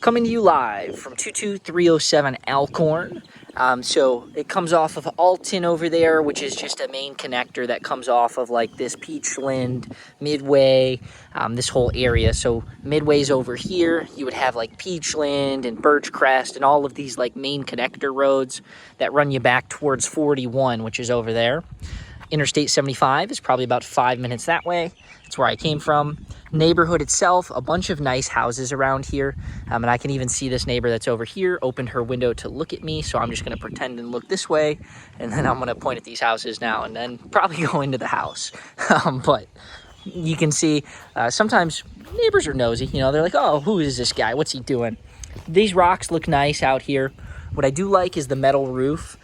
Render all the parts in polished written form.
Coming to you live from 22307 Alcorn. So it comes off of Alton over there, which is just a main connector that comes off of like this Peachland, Midway, this whole area. So Midway's over here. You would have like Peachland and Birchcrest and all of these like main connector roads that run you back towards 41, which is over there. Interstate 75 is probably about 5 minutes that way. That's where I came from. Neighborhood itself, a bunch of nice houses around here. And I can even see this neighbor that's over here opened her window to look at me. So I'm just gonna pretend and look this way. And then I'm gonna point at these houses now and then probably go into the house. But you can see sometimes neighbors are nosy. You know, they're like, oh, who is this guy? What's he doing? These rocks look nice out here. What I do like is the metal roof.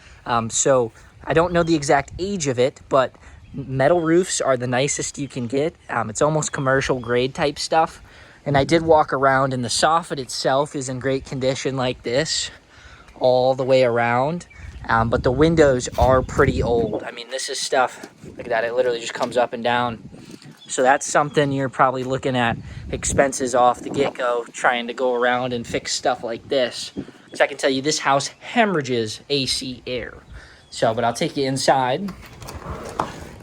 So I don't know the exact age of it, but metal roofs are the nicest you can get. It's almost commercial grade type stuff. And I did walk around, and the soffit itself is in great condition like this all the way around. But the windows are pretty old. I mean, this is stuff like that. It literally just comes up and down. So that's something you're probably looking at expenses off the get-go, trying to go around and fix stuff like this. Because I can tell you this house hemorrhages AC air. So, but I'll take you inside.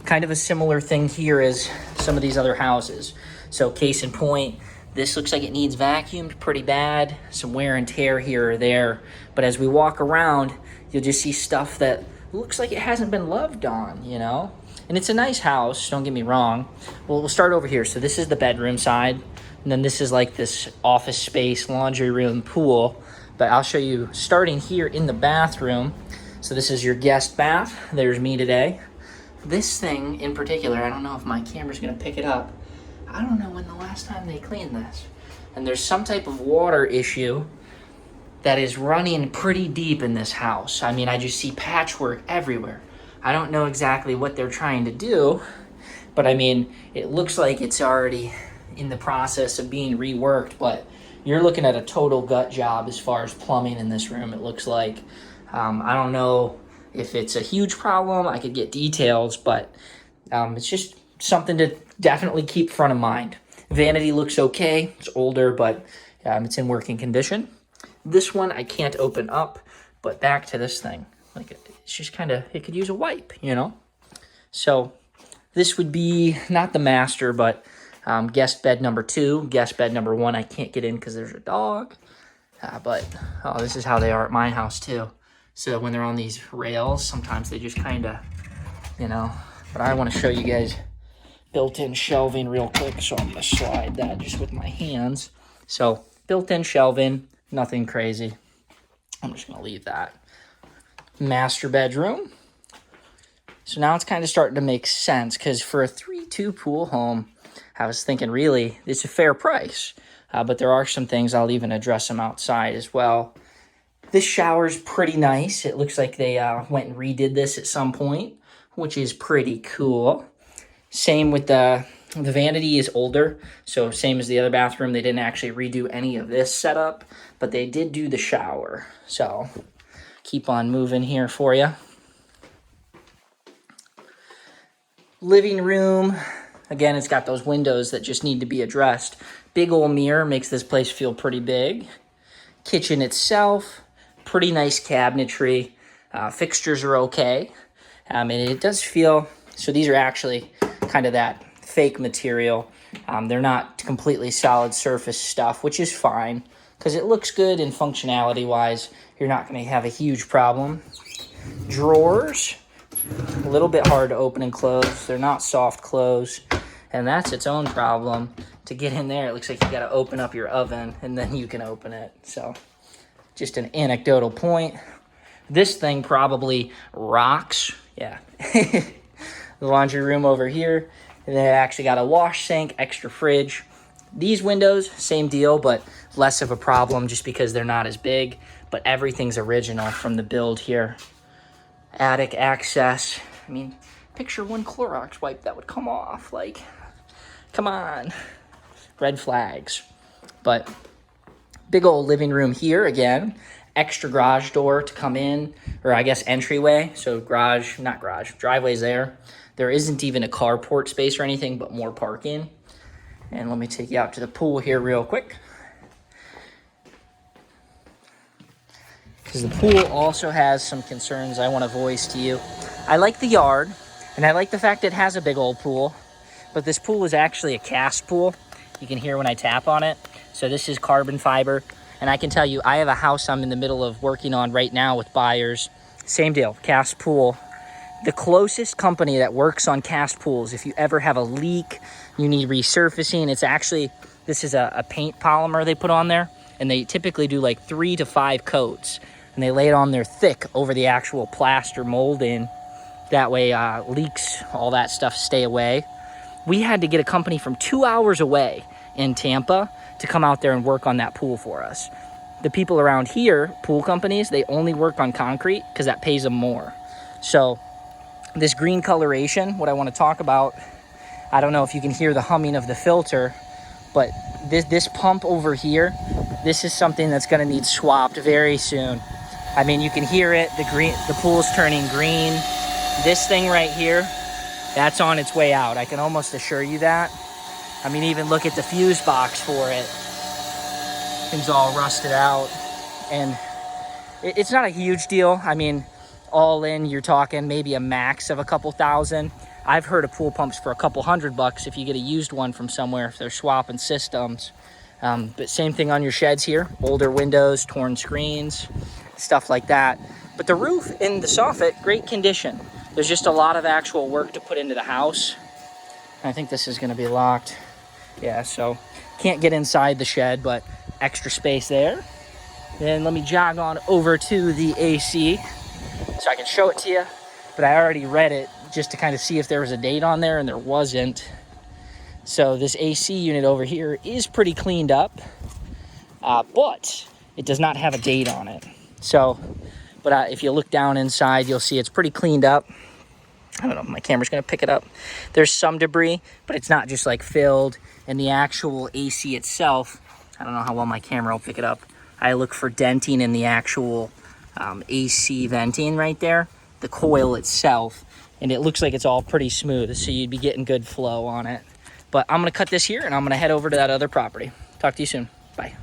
Kind of a similar thing here as some of these other houses. So case in point, this looks like it needs vacuumed pretty bad. Some wear and tear here or there. But as we walk around, you'll just see stuff that looks like it hasn't been loved on, you know? And it's a nice house, don't get me wrong. Well, we'll start over here. So this is the bedroom side. And then this is like this office space, laundry room, pool. But I'll show you starting here in the bathroom. So this is your guest bath. There's me today. This thing in particular, I don't know if my camera's gonna pick it up. I don't know when the last time they cleaned this. And there's some type of water issue that is running pretty deep in this house. I mean, I just see patchwork everywhere. I don't know exactly what they're trying to do, but I mean, it looks like it's already in the process of being reworked, but you're looking at a total gut job as far as plumbing in this room, it looks like. I don't know if it's a huge problem. I could get details, but it's just something to definitely keep front of mind. Vanity looks okay. It's older, but it's in working condition. This one I can't open up, but back to this thing. Like, it's just kind of, it could use a wipe, you know? So this would be not the master, but guest bed number 2. Guest bed number 1, I can't get in because there's a dog. But this is how they are at my house too. So when they're on these rails, sometimes they just kind of, you know, but I want to show you guys built-in shelving real quick. So I'm going to slide that just with my hands. So built-in shelving, nothing crazy. I'm just going to leave that. Master bedroom. So now it's kind of starting to make sense because for a 3-2 pool home, I was thinking really it's a fair price. But there are some things, I'll even address them outside as well. This shower's pretty nice. It looks like they went and redid this at some point, which is pretty cool. Same with the vanity is older, so same as the other bathroom. They didn't actually redo any of this setup, but they did do the shower. So keep on moving here for you. Living room. Again, it's got those windows that just need to be addressed. Big old mirror makes this place feel pretty big. Kitchen itself, pretty nice cabinetry. Fixtures are okay. And it does feel, so these are actually kind of that fake material. They're not completely solid surface stuff, which is fine because it looks good and functionality wise, you're not going to have a huge problem. Drawers, a little bit hard to open and close. They're not soft close, and that's its own problem. To get in there, it looks like you got to open up your oven and then you can open it. So just an anecdotal point. This thing probably rocks. Yeah. The laundry room over here. And they actually got a wash sink, extra fridge. These windows, same deal, but less of a problem just because they're not as big. But everything's original from the build here. Attic access. I mean, picture one Clorox wipe that would come off. Like, come on. Red flags. But big old living room here again. Extra garage door to come in, or I guess entryway. So garage, not garage, driveway's there. There isn't even a carport space or anything, but more parking. And let me take you out to the pool here real quick. because the pool also has some concerns I want to voice to you. I like the yard, and I like the fact it has a big old pool, but this pool is actually a cast pool. You can hear when I tap on it. So this is carbon fiber, and I can tell you, I have a house I'm in the middle of working on right now with buyers. Same deal, cast pool. The closest company that works on cast pools, if you ever have a leak, you need resurfacing, it's actually, this is a paint polymer they put on there, and they typically do like 3 to 5 coats, and they lay it on there thick over the actual plaster molding. That way leaks, all that stuff stay away. We had to get a company from 2 hours away in Tampa to come out there and work on that pool for us. The people around here, pool companies, they only work on concrete because that pays them more. So this green coloration, what I want to talk about, I don't know if you can hear the humming of the filter, but this pump over here, this is something that's going to need swapped very soon. I mean, you can hear it, the pool's turning green. This thing right here, that's on its way out. I can almost assure you that. I mean, even look at the fuse box for it. Things all rusted out, and it's not a huge deal. I mean, all in, you're talking maybe a max of a couple thousand. I've heard of pool pumps for a couple $100 if you get a used one from somewhere, if they're swapping systems. But same thing on your sheds here, older windows, torn screens, stuff like that. But the roof and the soffit, great condition. There's just a lot of actual work to put into the house. I think this is gonna be locked. Yeah, so can't get inside the shed, but extra space there. Then let me jog on over to the AC so I can show it to you. But I already read it just to kind of see if there was a date on there, and there wasn't. So this AC unit over here is pretty cleaned up, but it does not have a date on it. So, but if you look down inside, you'll see it's pretty cleaned up. I don't know if my camera's gonna pick it up. There's some debris, but it's not just like filled. And the actual AC itself, I don't know how well my camera will pick it up. I look for denting in the actual AC venting right there, the coil itself, and it looks like it's all pretty smooth, so you'd be getting good flow on it. But I'm gonna cut this here, and I'm gonna head over to that other property. Talk to you soon. Bye.